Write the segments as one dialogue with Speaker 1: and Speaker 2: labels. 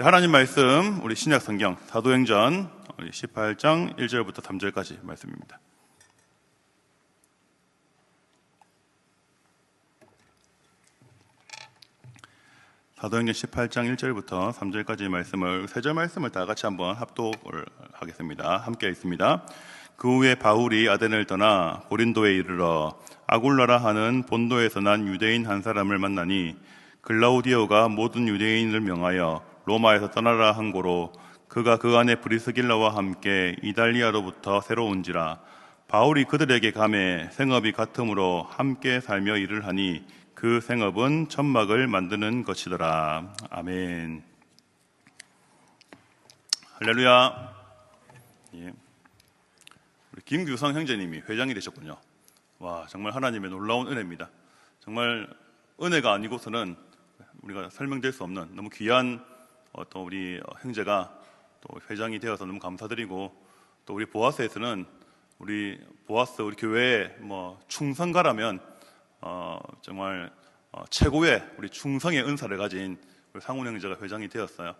Speaker 1: 하나님 말씀, 우리 신약 성경 사도행전 18장 1절부터 3절까지 말씀입니다. 사도행전 18장 1절부터 3절까지 말씀을, 세 절 말씀을 다 같이 한번 합독을 하겠습니다. 함께 있습니다. 그 후에 바울이 아덴을 떠나 고린도에 이르러 아굴라라 하는 본도에서 난 유대인 한 사람을 만나니, 글라우디오가 모든 유대인을 명하여 로마에서 떠나라 한 고로 그가 그 안에 브리스길라와 함께 이달리아로부터 새로 온지라. 바울이 그들에게 가매 생업이 같으므로 함께 살며 일을 하니 그 생업은 천막을 만드는 것이더라. 아멘. 할렐루야. 예. 우리 김규성 형제님이 회장이 되셨군요. 와, 정말 하나님의 놀라운 은혜입니다. 정말 은혜가 아니고서는 우리가 설명될 수 없는 너무 귀한 또 우리 형제가 또 회장이 되어서 너무 감사드리고, 또 우리 보아스에서는 우리 보아스 우리 교회의 충성가라면 정말 최고의 우리 충성의 은사를 가진 우리 상훈 형제가 회장이 되었어요.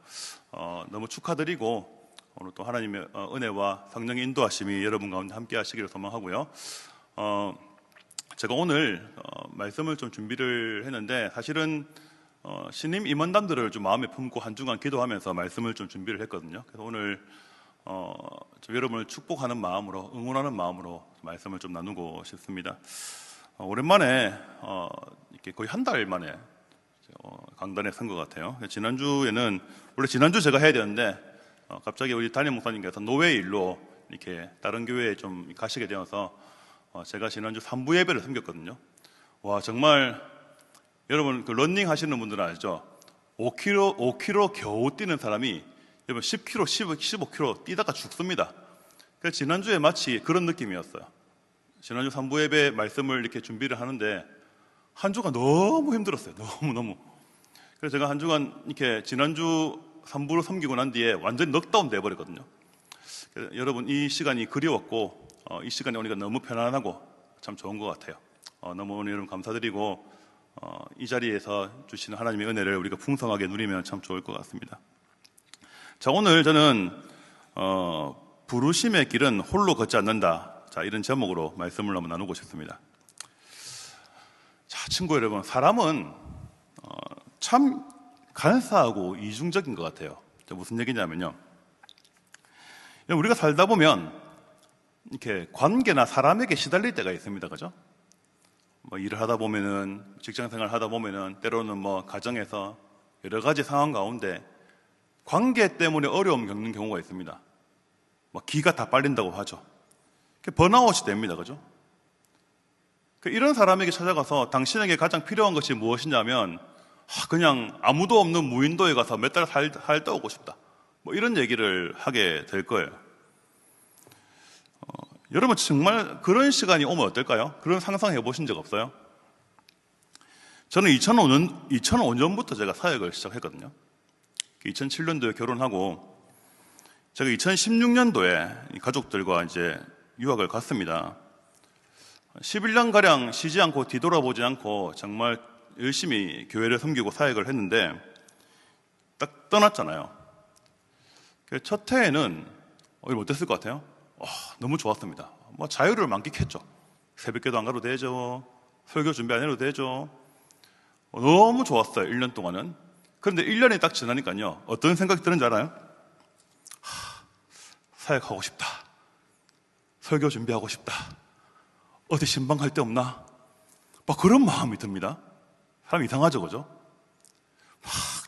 Speaker 1: 너무 축하드리고, 오늘 또 하나님의 은혜와 성령의 인도하심이 여러분 가운데 함께 하시기를 소망하고요. 제가 오늘 말씀을 좀 준비를 했는데, 사실은 신임 임원단들을 좀 마음에 품고 한 주간 기도하면서 말씀을 좀 준비를 했거든요. 그래서 오늘 여러분을 축복하는 마음으로, 응원하는 마음으로 말씀을 좀 나누고 싶습니다. 오랜만에 이렇게 거의 한 달 만에 강단에 선 것 같아요. 지난주에는 원래 지난주 제가 해야 되는데 갑자기 우리 담임 목사님께서 노외 일로 이렇게 다른 교회에 좀 가시게 되어서 제가 지난주 3부 예배를 섬겼거든요. 와, 정말 여러분 그 러닝 하시는 분들은 알죠? 5km 겨우 뛰는 사람이 여러분 10km, 15km 뛰다가 죽습니다. 그래서 지난주에 마치 그런 느낌이었어요. 지난주 3부 예배 말씀을 이렇게 준비를 하는데 한 주가 너무 힘들었어요. 너무. 그래서 제가 한 주간 이렇게 지난주 3부를 섬기고 난 뒤에 완전히 넉다운 돼버렸거든요. 여러분 이 시간이 그리웠고 이 시간에 오니까 너무 편안하고 참 좋은 것 같아요. 너무 오늘 여러분 감사드리고 이 자리에서 주시는 하나님의 은혜를 우리가 풍성하게 누리면 참 좋을 것 같습니다. 자, 오늘 저는 부르심의 길은 홀로 걷지 않는다, 자, 이런 제목으로 말씀을 한번 나누고 싶습니다. 자, 친구 여러분, 사람은 참 간사하고 이중적인 것 같아요. 무슨 얘기냐면요, 우리가 살다 보면 이렇게 관계나 사람에게 시달릴 때가 있습니다. 그죠? 일을 하다 보면은, 직장 생활 하다 보면은, 때로는 가정에서 여러 가지 상황 가운데 관계 때문에 어려움 겪는 경우가 있습니다. 기가 다 빨린다고 하죠. 번아웃이 됩니다. 그죠? 이런 사람에게 찾아가서 당신에게 가장 필요한 것이 무엇이냐면, 그냥 아무도 없는 무인도에 가서 몇 달 살다 오고 싶다, 이런 얘기를 하게 될 거예요. 여러분 정말 그런 시간이 오면 어떨까요? 그런 상상해 보신 적 없어요? 저는 2005년부터 제가 사역을 시작했거든요. 2007년도에 결혼하고 제가 2016년도에 가족들과 이제 유학을 갔습니다. 11년가량 쉬지 않고 뒤돌아보지 않고 정말 열심히 교회를 섬기고 사역을 했는데 딱 떠났잖아요. 첫 해에는 어땠을 것 같아요? 너무 좋았습니다. 자유를 만끽했죠. 새벽기도 안 가도 되죠. 설교 준비 안 해도 되죠. 너무 좋았어요. 1년 동안은. 그런데 1년이 딱 지나니까요, 어떤 생각이 드는지 알아요? 사역하고 싶다, 설교 준비하고 싶다, 어디 신방할 데 없나, 그런 마음이 듭니다. 사람 이상하죠, 그죠?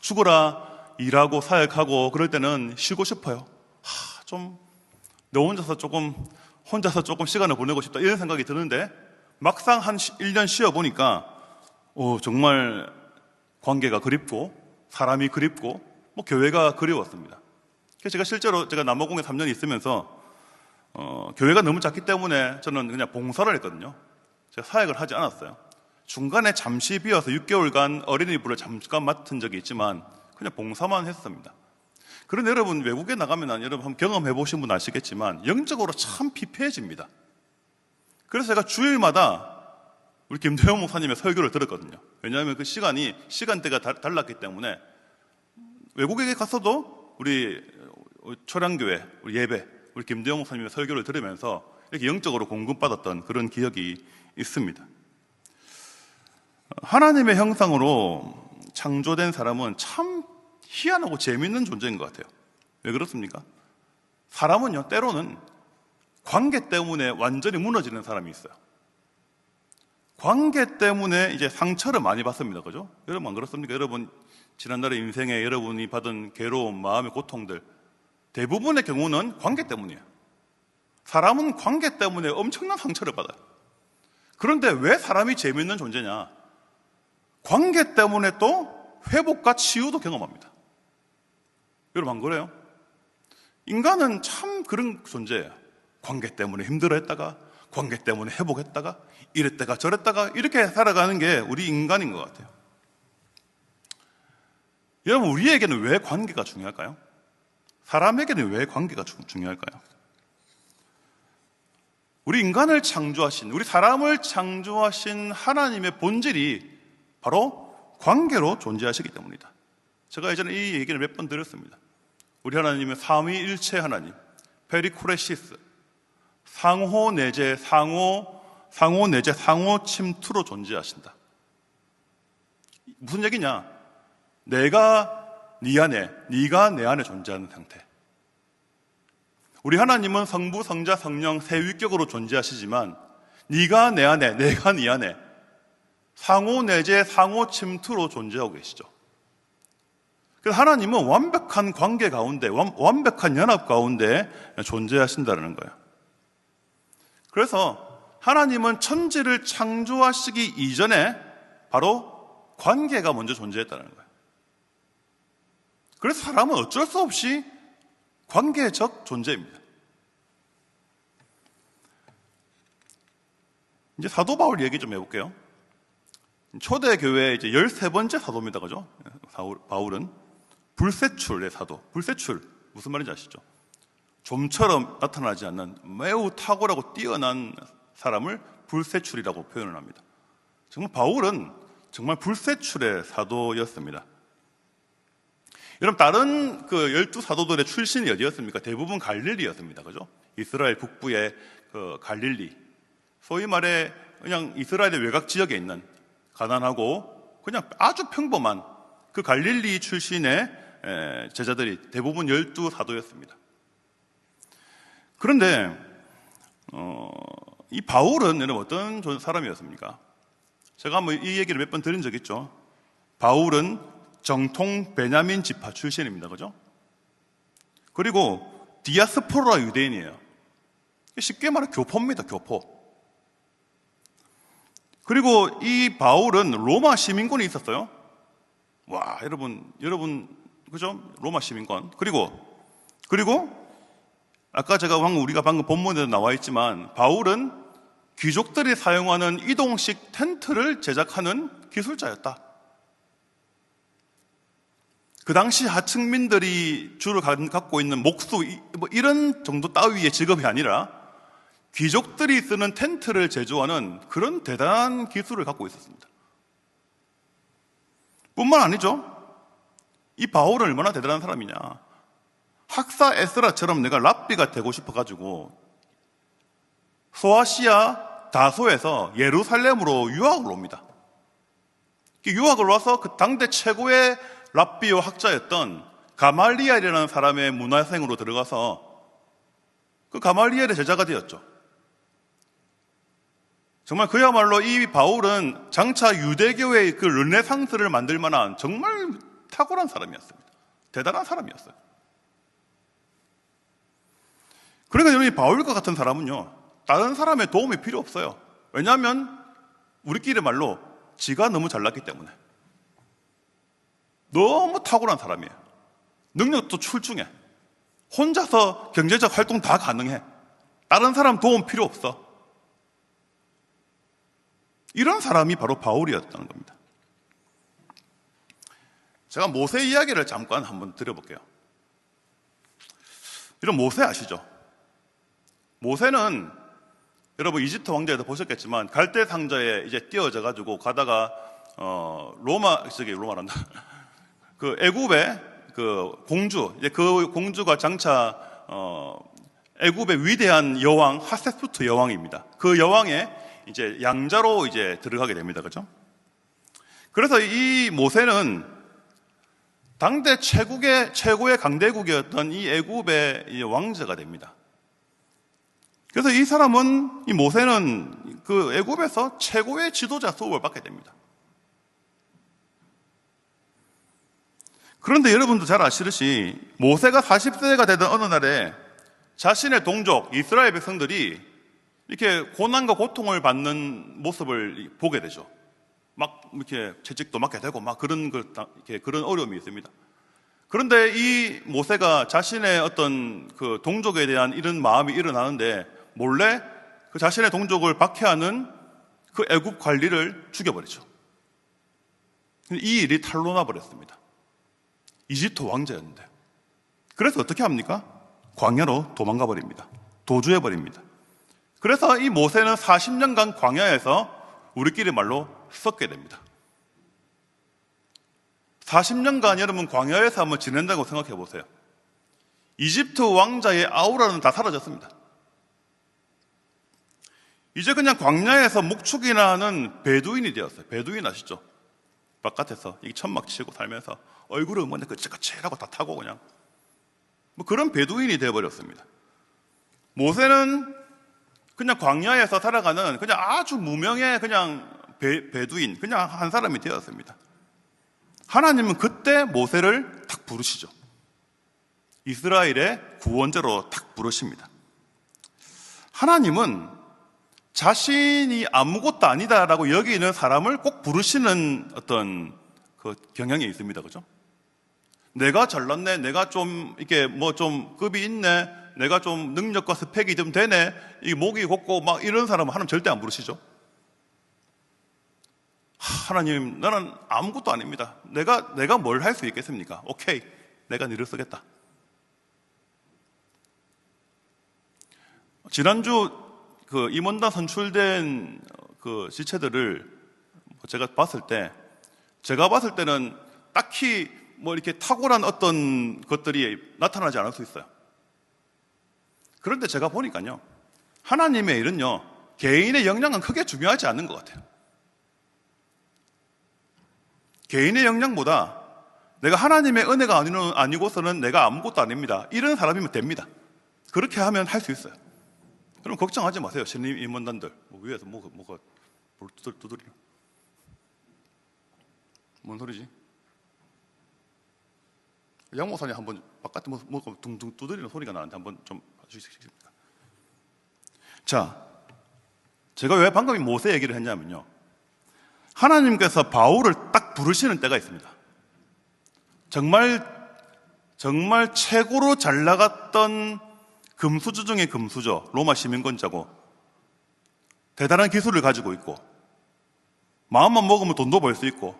Speaker 1: 죽어라 일하고 사역하고 그럴 때는 쉬고 싶어요. 좀 너 혼자서 조금 시간을 보내고 싶다, 이런 생각이 드는데 막상 한 1년 쉬어보니까 정말 관계가 그립고 사람이 그립고 교회가 그리웠습니다. 그래서 실제로 제가 남아공에 3년 있으면서 교회가 너무 작기 때문에 저는 그냥 봉사를 했거든요. 제가 사역을 하지 않았어요. 중간에 잠시 비어서 6개월간 어린이부를 잠깐 맡은 적이 있지만 그냥 봉사만 했습니다. 그런데 여러분 외국에 나가면 여러분 한번 경험해 보신 분 아시겠지만 영적으로 참 피폐해집니다. 그래서 제가 주일마다 우리 김대현 목사님의 설교를 들었거든요. 왜냐하면 그 시간대가 달랐기 때문에 외국에 갔어도 우리 초량교회, 우리 예배, 우리 김대영 목사님의 설교를 들으면서 이렇게 영적으로 공급받았던 그런 기억이 있습니다. 하나님의 형상으로 창조된 사람은 참 희한하고 재미있는 존재인 것 같아요. 왜 그렇습니까? 사람은요, 때로는 관계 때문에 완전히 무너지는 사람이 있어요. 관계 때문에 이제 상처를 많이 받습니다. 그죠? 여러분 안 그렇습니까? 여러분 지난날의 인생에 여러분이 받은 괴로움, 마음의 고통들 대부분의 경우는 관계 때문이에요. 사람은 관계 때문에 엄청난 상처를 받아요. 그런데 왜 사람이 재미있는 존재냐? 관계 때문에 또 회복과 치유도 경험합니다. 여러분 안 그래요? 인간은 참 그런 존재예요. 관계 때문에 힘들어했다가, 관계 때문에 회복했다가, 이랬다가 저랬다가 이렇게 살아가는 게 우리 인간인 것 같아요. 여러분, 우리에게는 왜 관계가 중요할까요? 사람에게는 왜 관계가 중요할까요? 우리 인간을 창조하신, 우리 사람을 창조하신 하나님의 본질이 바로 관계로 존재하시기 때문이다. 제가 예전에 이 얘기를 몇 번 드렸습니다. 우리 하나님의 삼위일체 하나님, 페리쿠레시스, 상호 내재, 상호 내재, 상호 침투로 존재하신다. 무슨 얘기냐? 내가 네 안에, 네가 내 안에 존재하는 상태. 우리 하나님은 성부, 성자, 성령 세 위격으로 존재하시지만 네가 내 안에, 내가 네 안에 상호 내재, 상호 침투로 존재하고 계시죠. 그래서 하나님은 완벽한 관계 가운데, 완벽한 연합 가운데 존재하신다는 거예요. 그래서 하나님은 천지를 창조하시기 이전에 바로 관계가 먼저 존재했다는 거예요. 그래서 사람은 어쩔 수 없이 관계적 존재입니다. 이제 사도 바울 얘기 좀 해볼게요. 초대교회의 이제 13번째 사도입니다. 그죠? 바울은 불세출의 사도. 불세출, 무슨 말인지 아시죠? 좀처럼 나타나지 않는 매우 탁월하고 뛰어난 사람을 불세출이라고 표현을 합니다. 정말 바울은 정말 불세출의 사도였습니다. 여러분, 다른 그 12사도들의 출신이 어디였습니까? 대부분 갈릴리였습니다. 그죠? 이스라엘 북부의 그 갈릴리. 소위 말해 그냥 이스라엘의 외곽 지역에 있는 가난하고 그냥 아주 평범한 그 갈릴리 출신의 제자들이 대부분 12사도였습니다. 그런데 이 바울은 여러분 어떤 사람이었습니까? 제가 한번 이 얘기를 몇 번 드린 적 있죠. 바울은 정통 베냐민 지파 출신입니다. 그죠? 그리고 디아스포라 유대인이에요. 쉽게 말해 교포입니다. 교포. 그리고 이 바울은 로마 시민권이 있었어요. 와, 여러분 그죠? 로마 시민권. 그리고 아까 우리가 방금 본문에 나와 있지만 바울은 귀족들이 사용하는 이동식 텐트를 제작하는 기술자였다. 그 당시 하층민들이 주로 갖고 있는 목수 뭐 이런 정도 따위의 직업이 아니라 귀족들이 쓰는 텐트를 제조하는 그런 대단한 기술을 갖고 있었습니다. 뿐만 아니죠. 이 바울은 얼마나 대단한 사람이냐. 학사 에스라처럼 내가 랍비가 되고 싶어가지고 소아시아 다소에서 예루살렘으로 유학을 옵니다. 유학을 와서 그 당대 최고의 랍비요 학자였던 가말리엘이라는 사람의 문화생으로 들어가서 그 가말리엘의 제자가 되었죠. 정말 그야말로 이 바울은 장차 유대교의 그 르네상스를 만들 만한 정말 탁월한 사람이었습니다. 대단한 사람이었어요. 그러니까 이 바울과 같은 사람은요, 다른 사람의 도움이 필요 없어요. 왜냐하면 우리끼리 말로 지가 너무 잘났기 때문에. 너무 탁월한 사람이에요. 능력도 출중해. 혼자서 경제적 활동 다 가능해. 다른 사람 도움 필요 없어. 이런 사람이 바로 바울이었다는 겁니다. 제가 모세 이야기를 잠깐 한번 드려볼게요. 이런 모세 아시죠? 모세는 여러분 이집트 왕자에서 보셨겠지만 갈대 상자에 이제 띄어져 가지고 가다가 로마란다. 그 애굽에 그 공주, 이제 그 공주가 장차 애굽의 위대한 여왕 하세푸트 여왕입니다. 그 여왕의 이제 양자로 이제 들어가게 됩니다. 그죠? 그래서 이 모세는 당대 최고의 강대국이었던 이 애굽의 왕자가 됩니다. 그래서 이 사람은, 이 모세는 그 애굽에서 최고의 지도자 수업을 받게 됩니다. 그런데 여러분도 잘 아시듯이 모세가 40세가 되던 어느 날에 자신의 동족 이스라엘 백성들이 이렇게 고난과 고통을 받는 모습을 보게 되죠. 막 이렇게 채찍도 맞게 되고 막 그런 어려움이 있습니다. 그런데 이 모세가 자신의 어떤 그 동족에 대한 이런 마음이 일어나는데 몰래 그 자신의 동족을 박해하는 그 애굽 관리를 죽여버리죠. 이 일이 탄로 나버렸습니다. 이집트 왕자였는데. 그래서 어떻게 합니까? 광야로 도망가 버립니다. 도주해 버립니다. 그래서 이 모세는 40년간 광야에서 우리끼리 말로 썩게 됩니다. 40년간 여러분 광야에서 한번 지낸다고 생각해 보세요. 이집트 왕자의 아우라는 다 사라졌습니다. 이제 그냥 광야에서 목축이나 하는 베두인이 되었어요. 베두인 아시죠? 바깥에서 이 천막 치고 살면서 얼굴은 뭔데 그치하고 다 타고 그냥 뭐 그런 베두인이 되어버렸습니다. 모세는 그냥 광야에서 살아가는 그냥 아주 무명의 그냥 베두인, 그냥 한 사람이 되었습니다. 하나님은 그때 모세를 탁 부르시죠. 이스라엘의 구원자로 탁 부르십니다. 하나님은 자신이 아무것도 아니다라고 여기는 사람을 꼭 부르시는 어떤 그 경향이 있습니다. 그죠? 내가 잘났네, 내가 좀 이게 뭐 좀 급이 있네, 내가 좀 능력과 스펙이 좀 되네, 이 목이 곱고 막 이런 사람은 하나님 절대 안 부르시죠. 하나님, 나는 아무것도 아닙니다. 내가 뭘 할 수 있겠습니까? 오케이, 내가 니를 쓰겠다. 지난주 그 임원단 선출된 그 지체들을 제가 봤을 때는 딱히 뭐 이렇게 탁월한 어떤 것들이 나타나지 않을 수 있어요. 그런데 제가 보니까요, 하나님의 일은요, 개인의 역량은 크게 중요하지 않는 것 같아요. 개인의 역량보다 내가 하나님의 은혜가 아니고서는 내가 아무것도 아닙니다. 이런 사람이면 됩니다. 그렇게 하면 할 수 있어요. 그럼 걱정하지 마세요. 신임 임원단들. 위에서 뭐가 두드리나? 뭔 소리지? 양모사님 한번 바깥에 뭐가 둥둥 두드리는 소리가 나는데 한번 좀 봐주시겠습니까? 자, 제가 왜 방금 모세 얘기를 했냐면요, 하나님께서 바울을 딱 부르시는 때가 있습니다. 정말 최고로 잘 나갔던 금수저 중에 금수저, 로마 시민권자고 대단한 기술을 가지고 있고 마음만 먹으면 돈도 벌 수 있고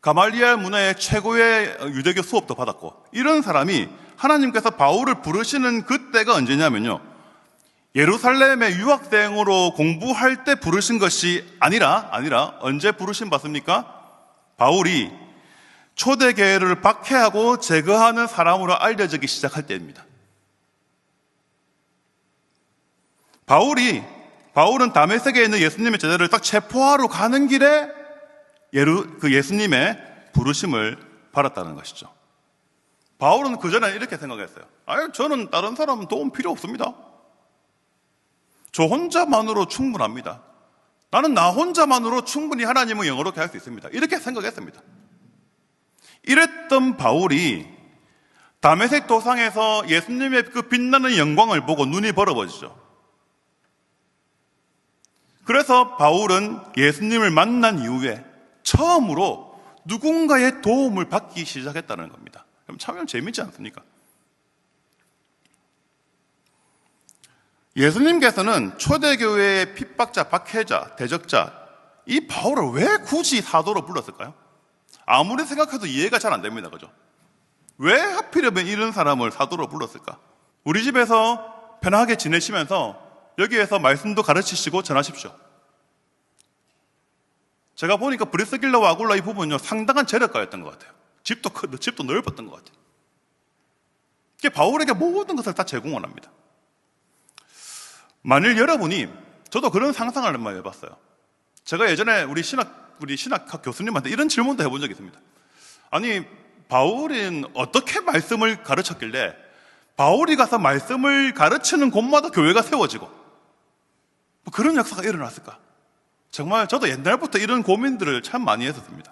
Speaker 1: 가말리엘 문화의 최고의 유대교 수업도 받았고 이런 사람이 하나님께서 바울을 부르시는 그때가 언제냐면요, 예루살렘의 유학생으로 공부할 때 부르신 것이 아니라 언제 부르심 받습니까? 바울이 초대교회를 박해하고 제거하는 사람으로 알려지기 시작할 때입니다. 바울은 다메섹에 있는 예수님의 제자를 딱 체포하러 가는 길에 그 예수님의 부르심을 받았다는 것이죠. 바울은 그전에 이렇게 생각했어요. 저는 다른 사람은 도움 필요 없습니다. 저 혼자만으로 충분합니다. 나는 나 혼자만으로 충분히 하나님을 영어롭게 할 수 있습니다. 이렇게 생각했습니다. 이랬던 바울이 다메섹 도상에서 예수님의 그 빛나는 영광을 보고 눈이 벌어버리죠. 그래서 바울은 예수님을 만난 이후에 처음으로 누군가의 도움을 받기 시작했다는 겁니다. 그럼 참 재밌지 않습니까? 예수님께서는 초대교회의 핍박자, 박해자, 대적자, 이 바울을 왜 굳이 사도로 불렀을까요? 아무리 생각해도 이해가 잘 안 됩니다. 그죠? 왜 하필이면 이런 사람을 사도로 불렀을까? 우리 집에서 편하게 지내시면서 여기에서 말씀도 가르치시고 전하십시오. 제가 보니까 브리스길라와 아굴라 이 부분은요, 상당한 재력가였던 것 같아요. 집도 넓었던 것 같아요. 바울에게 모든 것을 다 제공을 합니다. 만일 여러분이, 저도 그런 상상을 한번 해봤어요. 제가 예전에 우리 신학학 교수님한테 이런 질문도 해본 적이 있습니다. 아니, 바울은 어떻게 말씀을 가르쳤길래 바울이 가서 말씀을 가르치는 곳마다 교회가 세워지고 뭐 그런 역사가 일어났을까? 정말 저도 옛날부터 이런 고민들을 참 많이 했었습니다.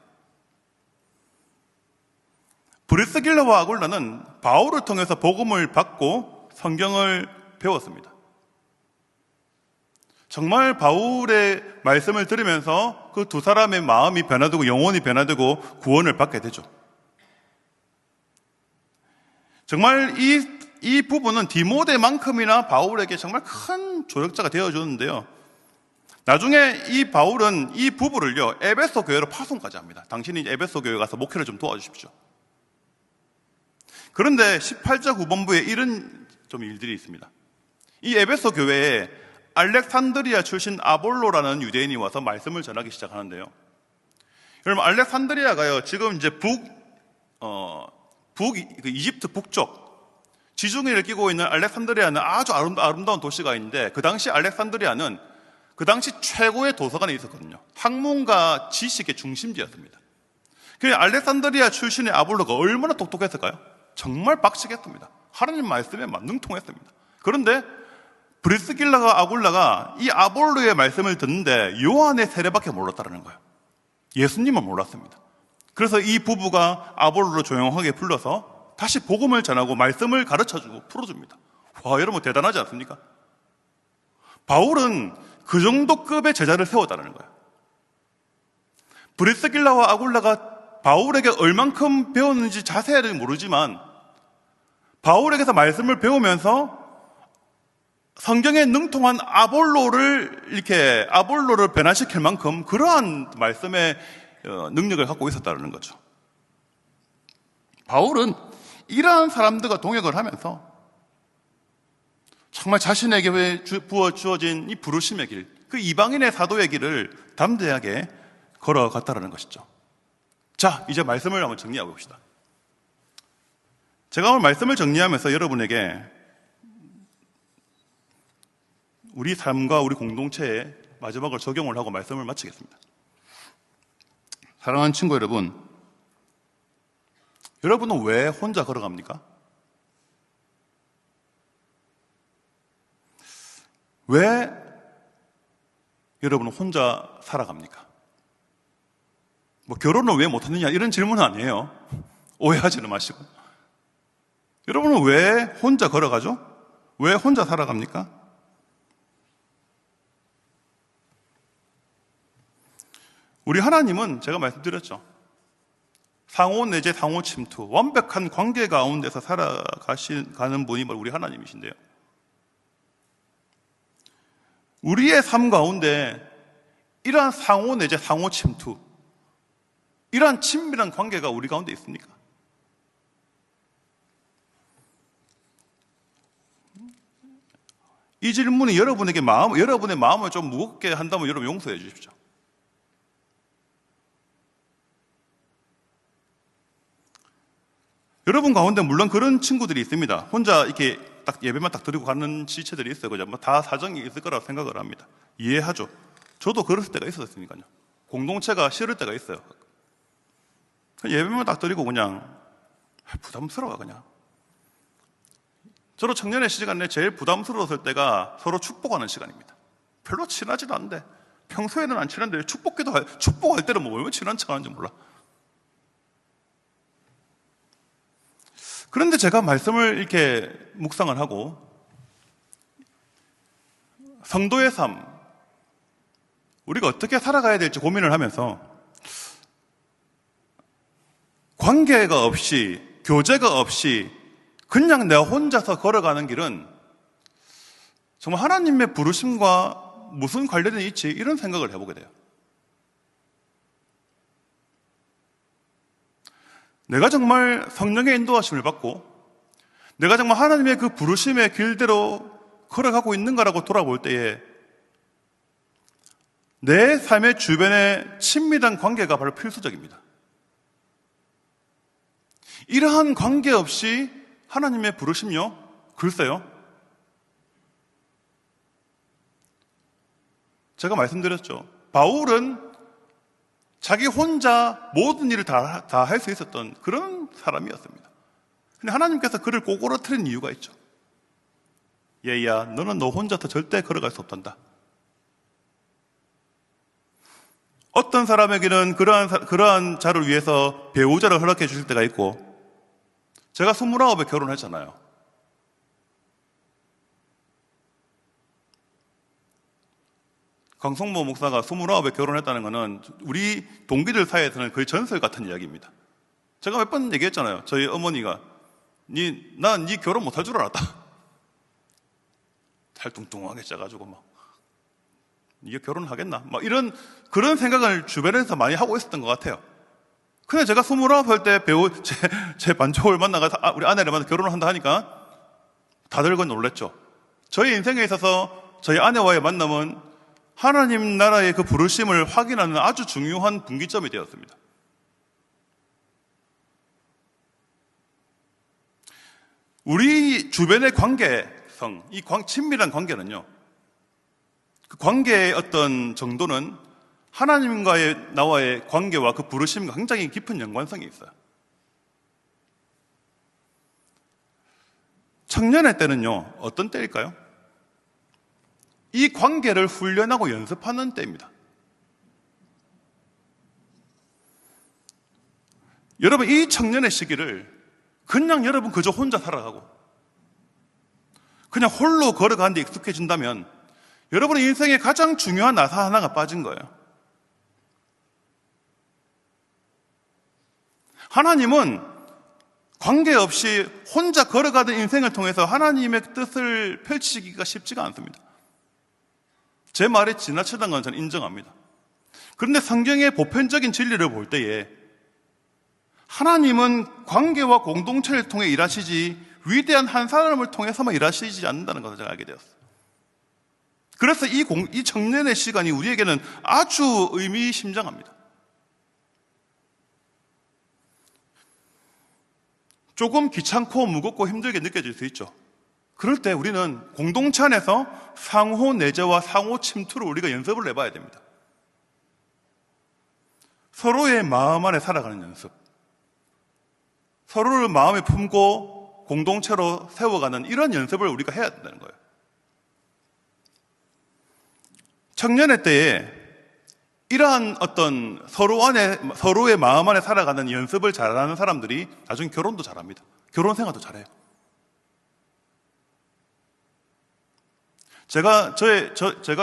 Speaker 1: 브리스길라와 아굴라는 바울을 통해서 복음을 받고 성경을 배웠습니다. 정말 바울의 말씀을 들으면서 그 두 사람의 마음이 변화되고 영혼이 변화되고 구원을 받게 되죠. 정말 이 부분은 디모데만큼이나 바울에게 정말 큰 조력자가 되어주는데요. 나중에 이 바울은 이 부부를요, 에베소 교회로 파송까지 합니다. 당신이 에베소 교회 가서 목회를 좀 도와주십시오. 그런데 18장 후반부에 이런 좀 일들이 있습니다. 이 에베소 교회에 알렉산드리아 출신 아볼로라는 유대인이 와서 말씀을 전하기 시작하는데요. 여러분, 알렉산드리아가요, 지금 이제 이집트 북쪽 지중해를 끼고 있는 알렉산드리아는 아주 아름다운 도시가 있는데, 그 당시 알렉산드리아는 그 당시 최고의 도서관에 있었거든요. 학문과 지식의 중심지였습니다. 그 알렉산드리아 출신의 아볼로가 얼마나 똑똑했을까요? 정말 박식했습니다. 하나님 말씀에 만능통했습니다. 그런데 브리스길라가 아굴라가 이 아볼로의 말씀을 듣는데 요한의 세례밖에 몰랐다는 거예요. 예수님은 몰랐습니다. 그래서 이 부부가 아볼로를 조용하게 불러서 다시 복음을 전하고 말씀을 가르쳐주고 풀어줍니다. 와, 여러분 대단하지 않습니까? 바울은 그 정도 급의 제자를 세웠다는 거예요. 브리스길라와 아굴라가 바울에게 얼만큼 배웠는지 자세히는 모르지만 바울에게서 말씀을 배우면서 성경에 능통한 아볼로를 변화시킬 만큼 그러한 말씀의 능력을 갖고 있었다는 거죠. 바울은 이러한 사람들과 동역을 하면서 정말 자신에게 부어 주어진 이 부르심의 길, 그 이방인의 사도의 길을 담대하게 걸어갔다는 것이죠. 자, 이제 말씀을 한번 정리해 봅시다. 제가 오늘 말씀을 정리하면서 여러분에게 우리 삶과 우리 공동체에 마지막으로 적용을 하고 말씀을 마치겠습니다. 사랑하는 친구 여러분, 여러분은 왜 혼자 걸어갑니까? 왜 여러분은 혼자 살아갑니까? 뭐 결혼을 왜 못하느냐 이런 질문은 아니에요. 오해하지는 마시고. 여러분은 왜 혼자 걸어가죠? 왜 혼자 살아갑니까? 우리 하나님은 제가 말씀드렸죠. 상호 내재 상호 침투, 완벽한 관계 가운데서 살아가는 분이 바로 우리 하나님이신데요. 우리의 삶 가운데 이러한 상호 내재 상호 침투, 이러한 친밀한 관계가 우리 가운데 있습니까? 이 질문이 여러분의 마음을 좀 무겁게 한다면 여러분 용서해 주십시오. 여러분 가운데 물론 그런 친구들이 있습니다. 혼자 이렇게 딱 예배만 딱 드리고 가는 지체들이 있어요. 그죠? 뭐 다 사정이 있을 거라고 생각을 합니다. 이해하죠. 저도 그랬을 때가 있었으니까요. 공동체가 싫을 때가 있어요. 예배만 딱 드리고 그냥 부담스러워 그냥. 저도 청년의 시간에 제일 부담스러웠을 때가 서로 축복하는 시간입니다. 별로 친하지도 않은데 평소에는 안 친한데 축복할 때는 뭐 얼마나 친한 척하는지 몰라. 그런데 제가 말씀을 이렇게 묵상을 하고 성도의 삶, 우리가 어떻게 살아가야 될지 고민을 하면서 관계가 없이, 교제가 없이 그냥 내가 혼자서 걸어가는 길은 정말 하나님의 부르심과 무슨 관련이 있지? 이런 생각을 해보게 돼요. 내가 정말 성령의 인도하심을 받고 내가 정말 하나님의 그 부르심의 길대로 걸어가고 있는가라고 돌아볼 때에 내 삶의 주변에 친밀한 관계가 바로 필수적입니다. 이러한 관계 없이 하나님의 부르심요? 글쎄요. 제가 말씀드렸죠. 바울은 자기 혼자 모든 일을 다 할 수 있었던 그런 사람이었습니다. 근데 하나님께서 그를 꼬꾸라뜨린 이유가 있죠. 얘야, 너는 너 혼자서 절대 걸어갈 수 없단다. 어떤 사람에게는 그러한 자를 위해서 배우자를 허락해 주실 때가 있고, 제가 29에 결혼했잖아요. 강성모 목사가 29에 결혼했다는 것은 우리 동기들 사이에서는 거의 전설 같은 이야기입니다. 제가 몇 번 얘기했잖아요. 저희 어머니가 난 네 결혼 못할 줄 알았다. 살뚱뚱하게 짜가지고 막 이게 결혼하겠나? 막 그런 생각을 주변에서 많이 하고 있었던 것 같아요. 근데 제가 29살 때 제 반쪽을 만나서 우리 아내를 만나 결혼을 한다 하니까 다들 그건 놀랬죠. 저희 인생에 있어서 저희 아내와의 만남은 하나님 나라의 그 부르심을 확인하는 아주 중요한 분기점이 되었습니다. 우리 주변의 관계성, 이 친밀한 관계는요, 그 관계의 어떤 정도는 하나님과의 나와의 관계와 그 부르심과 굉장히 깊은 연관성이 있어요. 청년의 때는요, 어떤 때일까요? 이 관계를 훈련하고 연습하는 때입니다. 여러분, 이 청년의 시기를 그냥 여러분 그저 혼자 살아가고 그냥 홀로 걸어가는데 익숙해진다면 여러분의 인생에 가장 중요한 나사 하나가 빠진 거예요. 하나님은 관계없이 혼자 걸어가던 인생을 통해서 하나님의 뜻을 펼치기가 쉽지가 않습니다. 제 말에 지나치다는 건 저는 인정합니다. 그런데 성경의 보편적인 진리를 볼 때에 하나님은 관계와 공동체를 통해 일하시지 위대한 한 사람을 통해서만 일하시지 않는다는 것을 제가 알게 되었어요. 그래서 이 청년의 시간이 우리에게는 아주 의미심장합니다. 조금 귀찮고 무겁고 힘들게 느껴질 수 있죠. 그럴 때 우리는 공동체 안에서 상호 내재와 상호 침투를 우리가 연습을 해봐야 됩니다. 서로의 마음 안에 살아가는 연습, 서로를 마음에 품고 공동체로 세워가는 이런 연습을 우리가 해야 된다는 거예요. 청년의 때에 이러한 어떤 서로의 마음 안에 살아가는 연습을 잘하는 사람들이 나중에 결혼도 잘합니다. 결혼 생활도 잘해요. 제가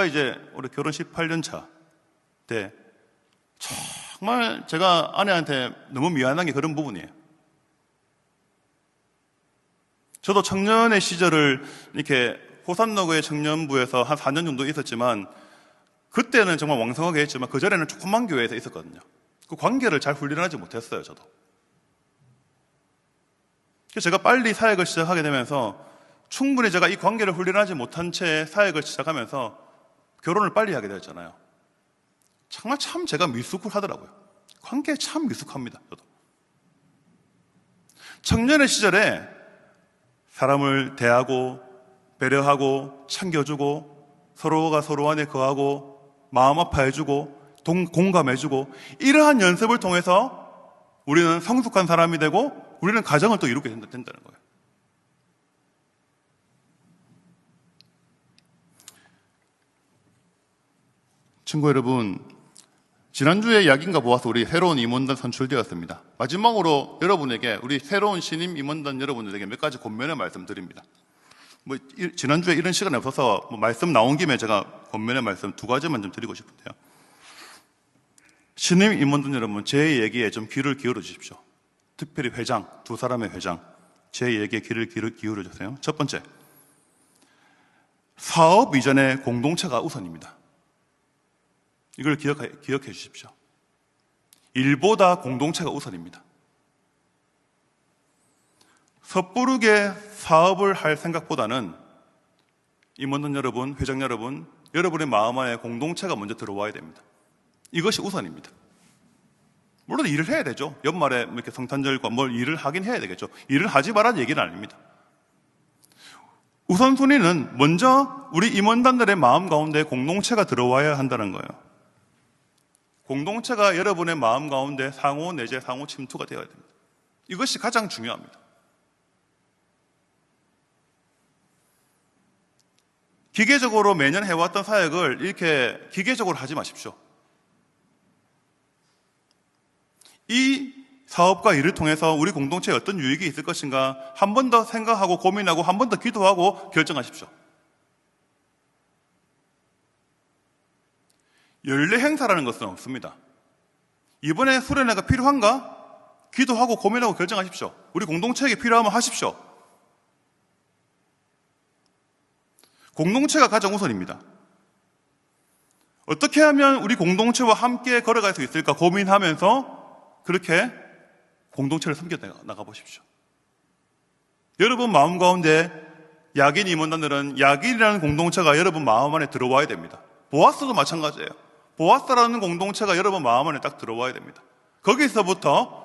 Speaker 1: 이제 올해 결혼 18년 차 때 정말 제가 아내한테 너무 미안한 게 그런 부분이에요. 저도 청년의 시절을 이렇게 호산너구의 청년부에서 한 4년 정도 있었지만 그때는 정말 왕성하게 했지만 그 전에는 조그만 교회에서 있었거든요. 그 관계를 잘 훈련하지 못했어요, 저도. 그래서 제가 빨리 사역을 시작하게 되면서 충분히 제가 이 관계를 훈련하지 못한 채 사역을 시작하면서 결혼을 빨리 하게 되었잖아요. 정말 참 제가 미숙하더라고요. 관계에 참 미숙합니다, 저도. 청년의 시절에 사람을 대하고 배려하고 챙겨주고 서로가 서로 안에 거하고 마음 아파해주고 공감해주고 이러한 연습을 통해서 우리는 성숙한 사람이 되고 우리는 가정을 또 이루게 된다는 거예요. 친구 여러분, 지난주에 야긴가 보아서 우리 새로운 임원단 선출되었습니다. 마지막으로 여러분에게 우리 새로운 신임 임원단 여러분들에게 몇 가지 권면의 말씀드립니다. 지난주에 이런 시간이 없어서 말씀 나온 김에 제가 권면의 말씀 2가지만 좀 드리고 싶은데요. 신임 임원단 여러분, 제 얘기에 좀 귀를 기울여 주십시오. 특별히 회장, 2사람의 회장, 제 얘기에 귀를 기울여 주세요. 첫 번째, 사업 이전에 공동체가 우선입니다. 이걸 기억해 주십시오. 일보다 공동체가 우선입니다. 섣부르게 사업을 할 생각보다는 임원단 여러분, 회장 여러분, 여러분의 마음 안에 공동체가 먼저 들어와야 됩니다. 이것이 우선입니다. 물론 일을 해야 되죠. 연말에 이렇게 성탄절과 뭘 일을 하긴 해야 되겠죠. 일을 하지 말라는 얘기는 아닙니다. 우선순위는 먼저 우리 임원단들의 마음 가운데 공동체가 들어와야 한다는 거예요. 공동체가 여러분의 마음 가운데 상호 내재 상호 침투가 되어야 됩니다. 이것이 가장 중요합니다. 기계적으로 매년 해왔던 사역을 이렇게 기계적으로 하지 마십시오. 이 사업과 일을 통해서 우리 공동체에 어떤 유익이 있을 것인가 한 번 더 생각하고 고민하고 한 번 더 기도하고 결정하십시오. 연례 행사라는 것은 없습니다. 이번에 수련회가 필요한가? 기도하고 고민하고 결정하십시오. 우리 공동체에게 필요하면 하십시오. 공동체가 가장 우선입니다. 어떻게 하면 우리 공동체와 함께 걸어갈 수 있을까 고민하면서 그렇게 공동체를 섬겨 나가보십시오. 여러분 마음 가운데 야긴 임원단들은 야긴이라는 공동체가 여러분 마음 안에 들어와야 됩니다. 보아스도 마찬가지예요. 보아스라는 공동체가 여러분 마음 안에 딱 들어와야 됩니다. 거기서부터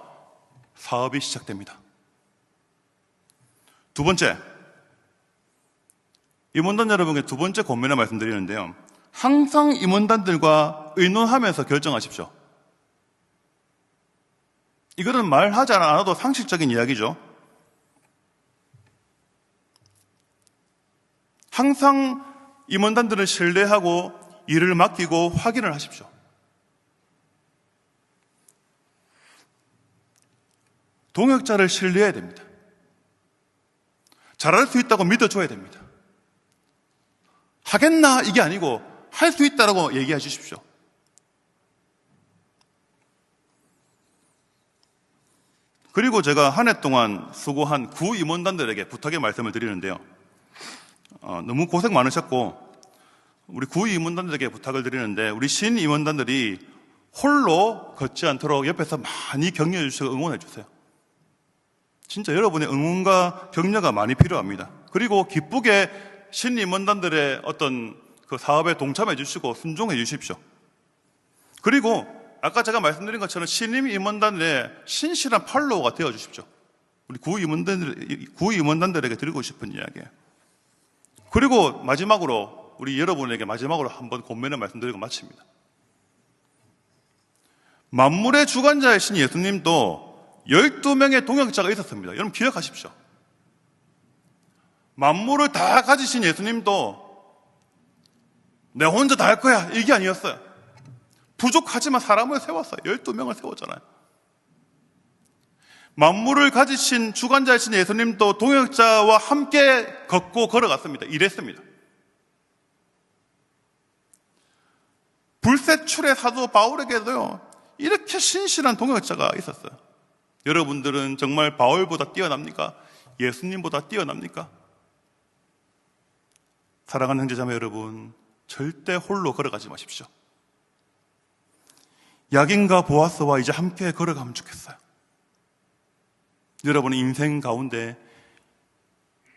Speaker 1: 사업이 시작됩니다. 두 번째, 임원단 여러분께 두 번째 권면을 말씀드리는데요. 항상 임원단들과 의논하면서 결정하십시오. 이거는 말하지 않아도 상식적인 이야기죠. 항상 임원단들을 신뢰하고 일을 맡기고 확인을 하십시오. 동역자를 신뢰해야 됩니다. 잘할 수 있다고 믿어줘야 됩니다. 하겠나 이게 아니고 할 수 있다라고 얘기해 주십시오. 그리고 제가 한 해 동안 수고한 구 임원단들에게 부탁의 말씀을 드리는데요. 너무 고생 많으셨고 우리 구 임원단들에게 부탁을 드리는데 우리 신 임원단들이 홀로 걷지 않도록 옆에서 많이 격려해 주시고 응원해 주세요. 진짜 여러분의 응원과 격려가 많이 필요합니다. 그리고 기쁘게 신 임원단들의 어떤 그 사업에 동참해 주시고 순종해 주십시오. 그리고 아까 제가 말씀드린 것처럼 신임 임원단의 신실한 팔로워가 되어 주십시오. 우리 구 임원단들에게 드리고 싶은 이야기예요. 그리고 마지막으로 우리 여러분에게 마지막으로 한번 권면을 말씀드리고 마칩니다. 만물의 주관자이신 예수님도 12명의 동역자가 있었습니다. 여러분 기억하십시오. 만물을 다 가지신 예수님도 내 혼자 다 할 거야 이게 아니었어요. 부족하지만 사람을 세웠어요. 12명을 세웠잖아요. 만물을 가지신 주관자이신 예수님도 동역자와 함께 걷고 걸어갔습니다. 일했습니다. 불세출의 사도 바울에게도요 이렇게 신실한 동역자가 있었어요. 여러분들은 정말 바울보다 뛰어납니까? 예수님보다 뛰어납니까? 사랑하는 형제자매 여러분, 절대 홀로 걸어가지 마십시오. 야긴과 보아스와 이제 함께 걸어가면 좋겠어요. 여러분의 인생 가운데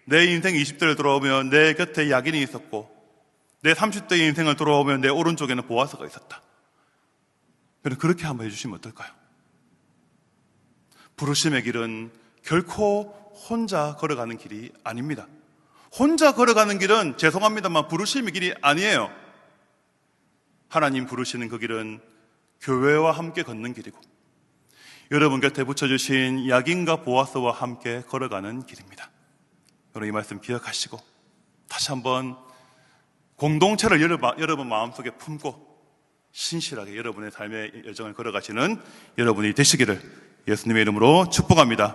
Speaker 1: 내 인생 20대를 돌아오면 내 곁에 야긴이 있었고 내 30대 인생을 돌아오면 내 오른쪽에는 보아스가 있었다. 여러분 그렇게 한번 해주시면 어떨까요? 부르심의 길은 결코 혼자 걸어가는 길이 아닙니다. 혼자 걸어가는 길은 죄송합니다만 부르심의 길이 아니에요. 하나님 부르시는 그 길은 교회와 함께 걷는 길이고 여러분 곁에 붙여주신 야긴과 보아스와 함께 걸어가는 길입니다. 여러분 이 말씀 기억하시고 다시 한번 공동체를 여러분 마음속에 품고 신실하게 여러분의 삶의 여정을 걸어가시는 여러분이 되시기를 예수님의 이름으로 축복합니다.